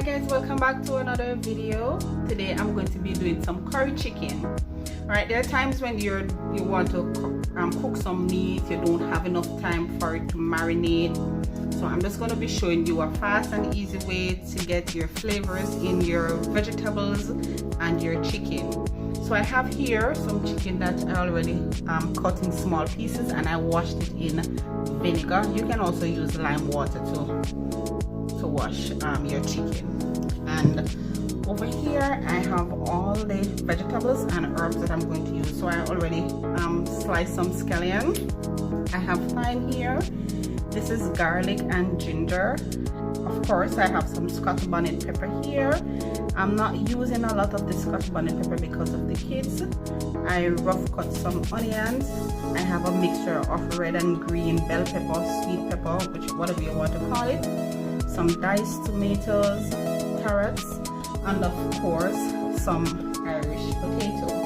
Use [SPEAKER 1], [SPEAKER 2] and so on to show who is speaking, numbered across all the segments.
[SPEAKER 1] guys, welcome back to another video. Today I'm going to be doing some curry chicken. Alright, there are times when you want to cook some meat, you don't have enough time for it to marinate. So I'm just going to be showing you a fast and easy way to get your flavors in your vegetables and your chicken. So I have here some chicken that I already cut in small pieces and I washed it in vinegar. You can also use lime water to wash your chicken. And over here I have all the vegetables and herbs that I'm going to use. So I already sliced some scallion. I have thyme here. This is garlic and ginger. Of course I have some scotch bonnet pepper here. I'm not using a lot of the scotch bonnet pepper because of the kids. I rough cut some onions. I have a mixture of red and green bell pepper, sweet pepper, whatever you want to call it. Some diced tomatoes, carrots, and of course some Irish potato.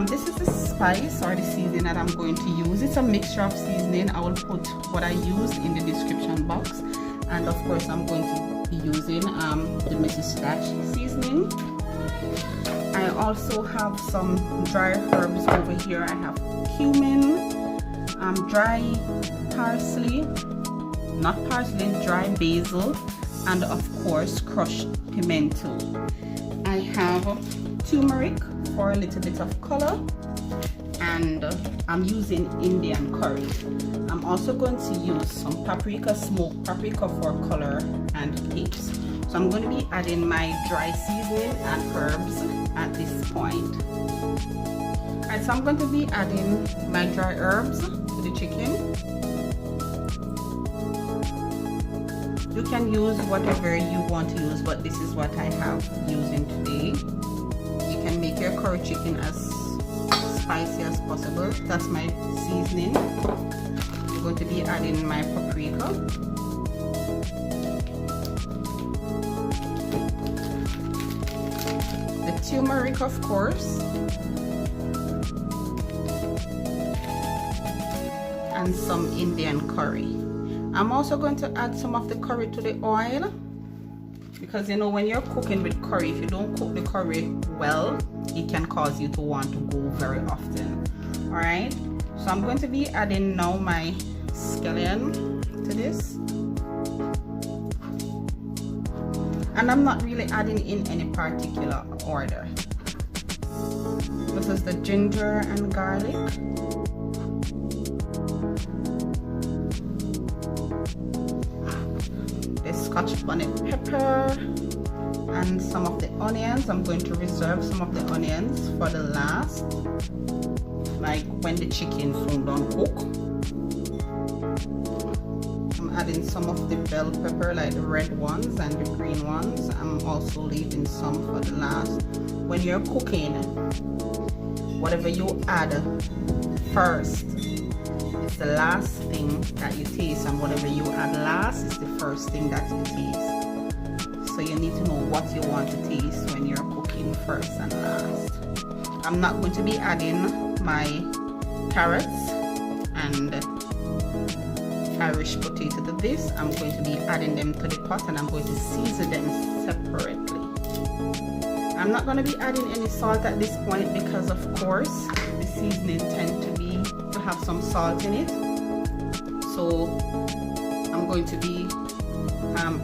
[SPEAKER 1] This is the spice or the seasoning that I'm going to use. It's a mixture of seasoning. I will put what I used in the description box, and of course I'm going to be using the Mrs. Scotch seasoning. I also have some dry herbs over here. I have cumin, dry parsley, dry basil, and of course crushed pimento. I have turmeric for a little bit of color, and I'm using Indian curry. I'm also going to use some paprika, smoked paprika for color and taste. So I'm going to be adding my dry seasoning and herbs at this point. Alright, so I'm going to be adding my dry herbs to the chicken. You can use whatever you want to use, but this is what I have using today. You can make your curry chicken as spicy as possible. That's my seasoning. I'm going to be adding my paprika. The turmeric, of course. And some Indian curry. I'm also going to add some of the curry to the oil, because you know when you're cooking with curry, if you don't cook the curry well, it can cause you to want to go very often. Alright, so I'm going to be adding now my scallion to this, and I'm not really adding in any particular order. This is the ginger and garlic. Scotch bonnet pepper and some of the onions. I'm going to reserve some of the onions for the last, like when the chicken soon done cook. I'm adding some of the bell pepper, like the red ones and the green ones. I'm also leaving some for the last. When you're cooking, whatever you add first, it's the last thing that you taste, and whatever you add last is the first thing that you taste. So you need to know what you want to taste when you're cooking first and last. I'm not going to be adding my carrots and Irish potato to this. I'm going to be adding them to the pot, and I'm going to season them separately. I'm not going to be adding any salt at this point because of course the seasoning tends to have some salt in it. So I'm going to be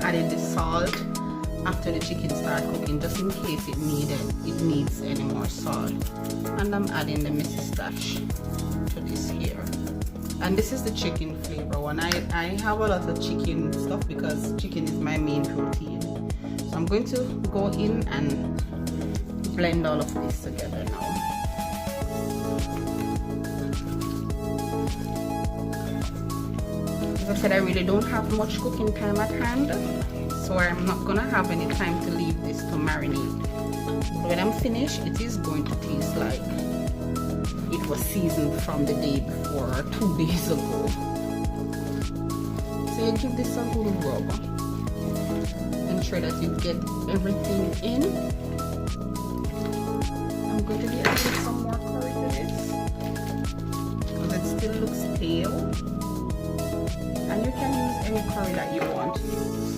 [SPEAKER 1] adding the salt after the chicken starts cooking, just in case it needs any more salt. And I'm adding the Mrs. Scotch to this here. And this is the chicken flavor one. I have a lot of chicken stuff because chicken is my main protein. So I'm going to go in and blend all of this together now. As I said, I really don't have much cooking time at hand, so I'm not gonna have any time to leave this to marinate. But when I'm finished, it is going to taste like it was seasoned from the day before or 2 days ago. So you give this a little rub. Ensure that you get everything in. I'm going to be adding some more curry to this because it still looks pale. And you can use any curry that you want to use.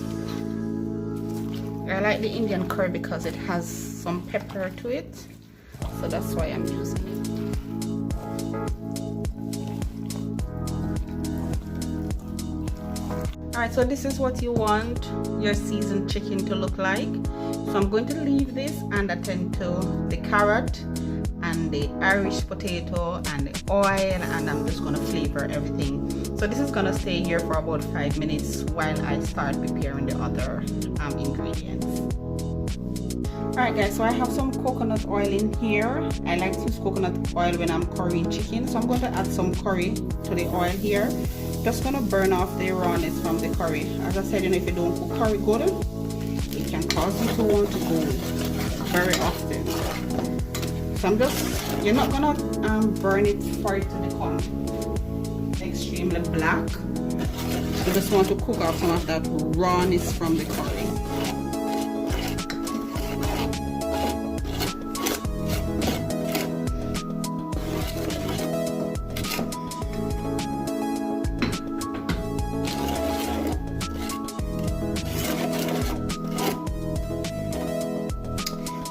[SPEAKER 1] I like the Indian curry because it has some pepper to it, so that's why I'm using it. Alright, so this is what you want your seasoned chicken to look like. So I'm going to leave this and attend to the carrot and the Irish potato and the oil, and I'm just going to flavor everything. So this is going to stay here for about 5 minutes while I start preparing the other ingredients. Alright guys, so I have some coconut oil in here. I like to use coconut oil when I'm currying chicken, so I'm going to add some curry to the oil here. Just going to burn off the rawness from the curry. As I said, you know, if you don't cook curry good, it can cause you to want to go very often. So I'm just, you're not going to burn it for it to become extremely black. You just want to cook off some of that rawness from the curry.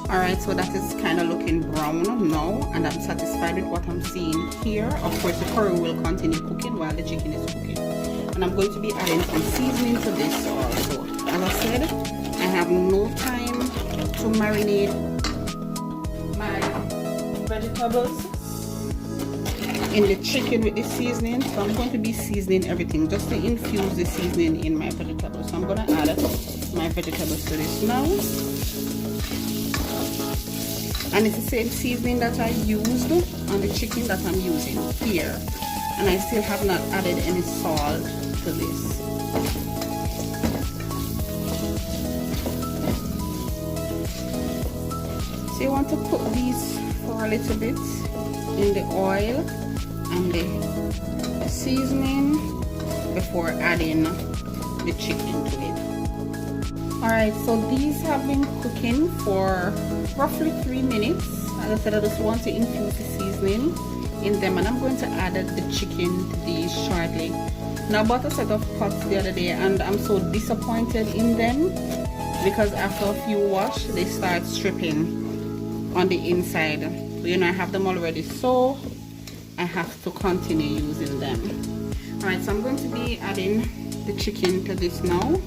[SPEAKER 1] Alright, so that is kind of looking brown now, and I'm satisfied with what I'm seeing here. Of course, the curry will continue cooking while the chicken is cooking. And I'm going to be adding some seasoning to this also. As I said, I have no time to marinate my vegetables in the chicken with the seasoning, so I'm going to be seasoning everything just to infuse the seasoning in my vegetables. So I'm going to add my vegetables to this now. And it's the same seasoning that I used on the chicken that I'm using here. And I still have not added any salt to this. So you want to cook these for a little bit in the oil and the seasoning before adding the chicken to it. Alright, so these have been cooking for roughly 3 minutes. As I said, I just want to infuse the seasoning in them, and I'm going to add the chicken to these shortly. Now, I bought a set of pots the other day, and I'm so disappointed in them because after a few wash, they start stripping on the inside. So, you know, I have them already, so I have to continue using them. Alright, so I'm going to be adding the chicken to this now.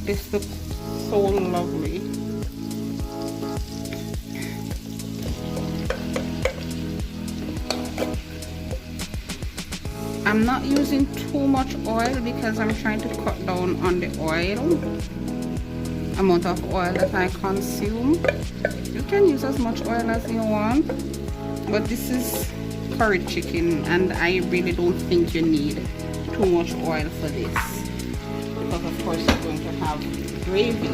[SPEAKER 1] This looks so lovely. I'm not using too much oil because I'm trying to cut down on the oil amount of oil that I consume. You can use as much oil as you want, but this is curry chicken and I really don't think you need too much oil for this. Because of course you're going to have gravy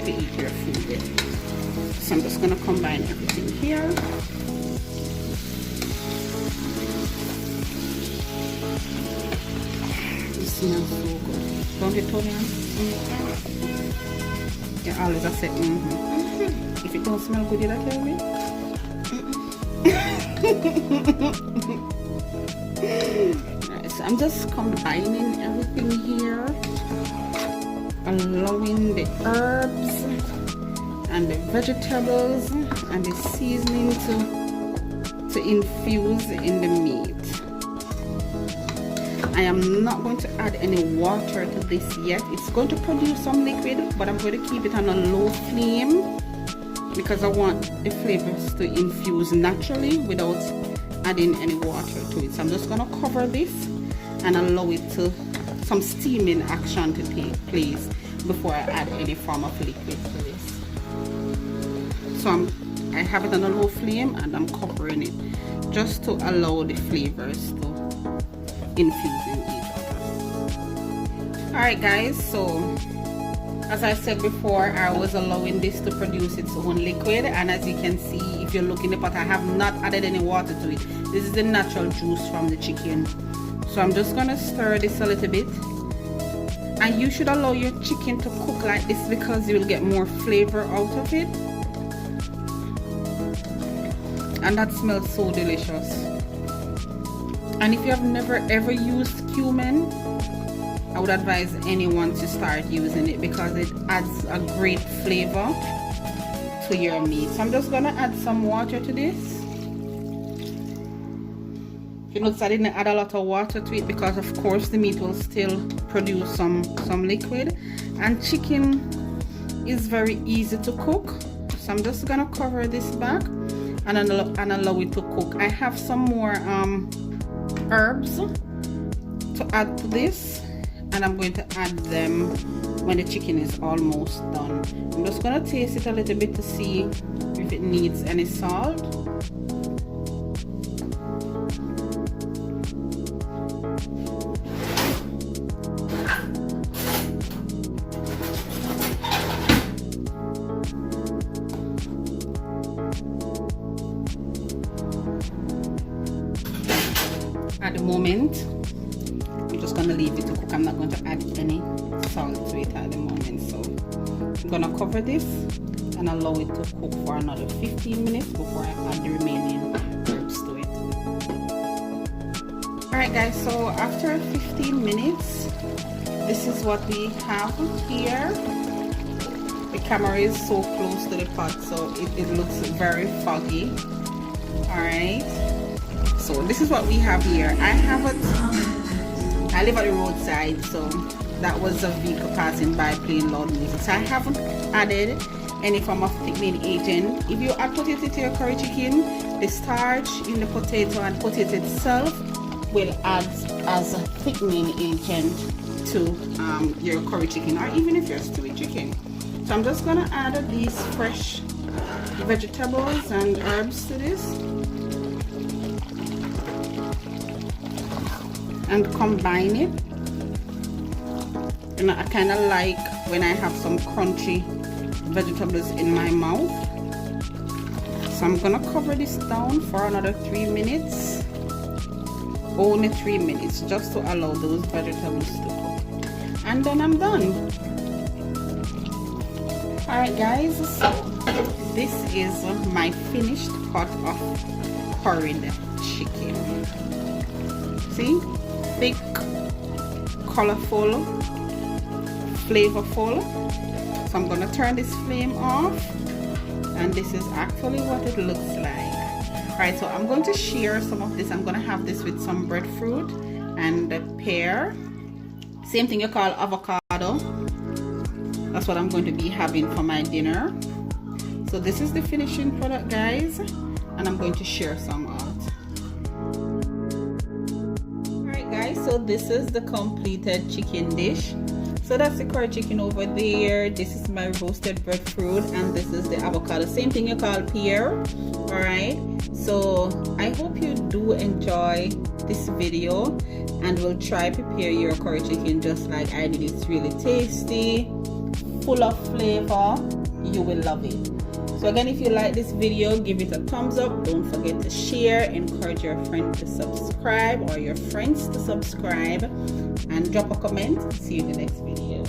[SPEAKER 1] to eat your food with. So I'm just going to combine everything here. It smells so good. Don't it, Tony? You always say, If it don't smell good, you don't tell me? Right, so I'm just combining everything here, allowing the herbs and the vegetables and the seasoning to infuse in the meat. I am not going to add any water to this yet. It's going to produce some liquid, but I'm going to keep it on a low flame because I want the flavors to infuse naturally without adding any water to it. So I'm just going to cover this and allow it to some steaming action to take place before I add any form of liquid to this. So I have it on a low flame and I'm covering it just to allow the flavors to infuse in each other. Alright guys, so as I said before, I was allowing this to produce its own liquid, and as you can see, if you look in the pot, I have not added any water to it. This is the natural juice from the chicken. So I'm just going to stir this a little bit, and you should allow your chicken to cook like this because you will get more flavor out of it, and that smells so delicious. And if you have never ever used cumin, I would advise anyone to start using it because it adds a great flavor to your meat. So I'm just gonna add some water to this. You notice I didn't add a lot of water to it because of course the meat will still produce some liquid, and chicken is very easy to cook. So I'm just gonna cover this back and allow it to cook. I have some more herbs to add to this, and I'm going to add them when the chicken is almost done. I'm just gonna taste it a little bit to see if it needs any salt. At the moment, I'm just gonna leave it to cook. I'm not going to add any salt to it at the moment. So I'm gonna cover this and allow it to cook for another 15 minutes before I add the remaining herbs to it. Alright guys, so after 15 minutes, this is what we have here. The camera is so close to the pot, so it looks very foggy. Alright, so this is what we have here. I live at the roadside, so that was a vehicle passing by playing loud music. So I haven't added any form of thickening agent. If you add potato to your curry chicken, the starch in the potato and potato itself will add as a thickening agent to your curry chicken, or even if you're stewing chicken. So I'm just gonna add these fresh vegetables and herbs to this and combine it. And I kind of like when I have some crunchy vegetables in my mouth. So I'm gonna cover this down for another 3 minutes. Only 3 minutes, just to allow those vegetables to cook, and then I'm done. Alright guys, so this is my finished pot of curried chicken. See? Thick, colorful, flavorful. So I'm gonna turn this flame off, and this is actually what it looks like. Alright, so I'm going to share some of this. I'm gonna have this with some breadfruit and a pear. Same thing you call avocado. That's what I'm going to be having for my dinner. So this is the finishing product guys, and I'm going to share some out. So this is the completed chicken dish. So that's the curry chicken over there. This is my roasted breadfruit, and this is the avocado. Same thing you call pear. All right. So I hope you do enjoy this video, and will try prepare your curry chicken just like I did. It's really tasty, full of flavor. You will love it. So again, if you like this video, give it a thumbs up. Don't forget to share, encourage your friend to subscribe, or your friends to subscribe, and drop a comment. See you in the next video.